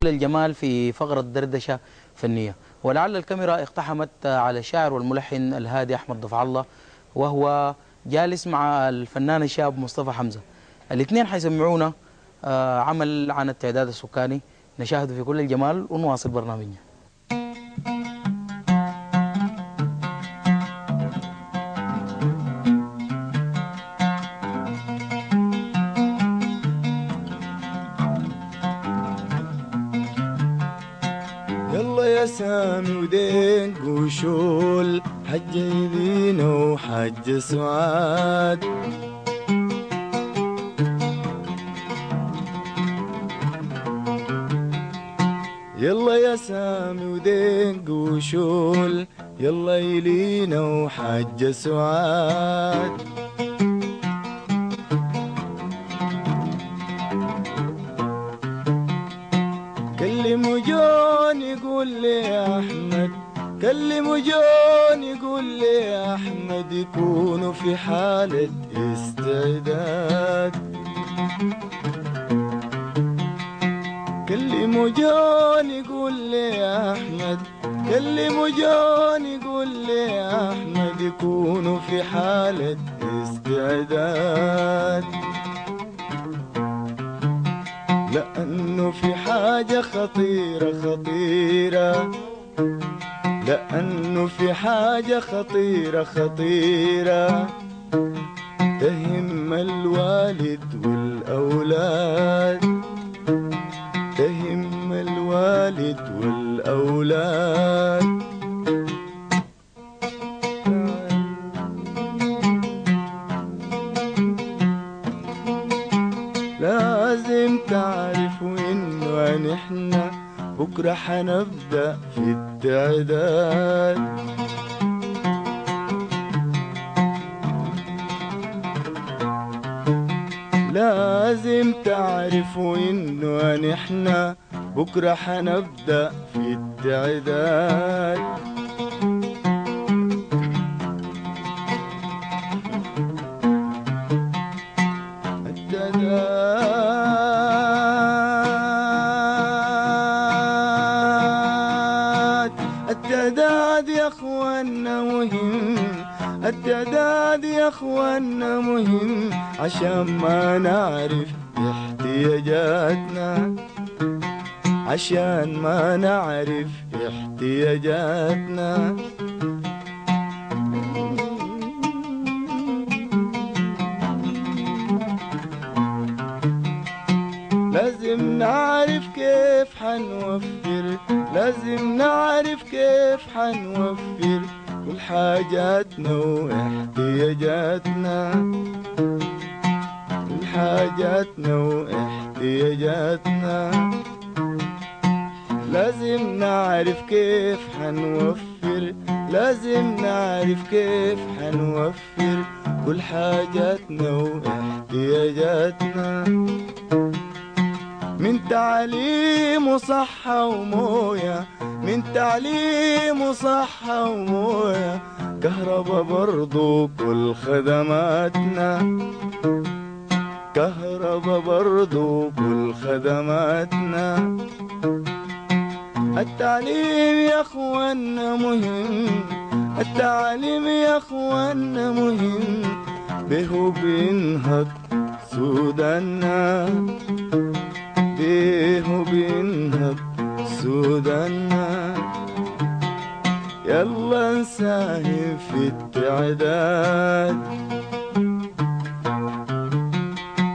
الجمال في فقرة دردشة فنية. ولعل الكاميرا اقتحمت على الشاعر والملحن الهادي أحمد ضفع الله، وهو جالس مع الفنان الشاب مصطفى حمزة. الاثنين حيسمعونا عمل عن التعداد السكاني، نشاهده في كل الجمال ونواصل برنامجنا. يلا يا سامي ودينك وشول، حج يدينا وحج سعاد. يلا يا سامي ودينك وشول، يلا يلينا وحج سعاد. كلموا جون يقول لي يا أحمد، كلموا جون يقول لي يا أحمد، يكونوا في حالة استعداد. كلموا جون يقول لي يا أحمد، كلموا جون يقول لي يا أحمد، يكونوا في حالة استعداد. لأنه في حاجة خطيرة خطيرة، لأنه في حاجة خطيرة خطيرة، تهم الوالد والأولاد، تهم الوالد والأولاد. لازم تعرفوا إنه نحن بكرة حنبدأ في التعداد. لازم تعرفوا إنه نحن بكرة حنبدأ في التعداد. التعداد يا اخوانا مهم، التعداد يا اخوانا مهم، عشان ما نعرف احتياجاتنا، عشان ما نعرف احتياجاتنا. لازم نعرف كيف حنوفر، لازم نعرف كيف حنوفر كل حاجاتنا واحتياجاتنا، كل حاجاتنا واحتياجاتنا. لازم نعرف كيف حنوفر، لازم نعرف كيف حنوفر كل حاجاتنا واحتياجاتنا. من تعليم وصحة وموية، من تعليم وصحة وموية، كهربا برضو كل خدماتنا، كهربا برضو كل خدماتنا. التعليم يا اخوانا مهم، التعليم يا اخوانا مهم، به بينهض سوداننا، به بينهض سوداننا. يلا نساهم في التعداد،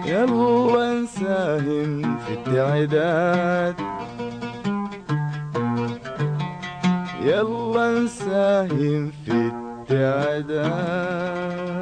يلا نساهم في التعداد، يلا نساهم في التعداد.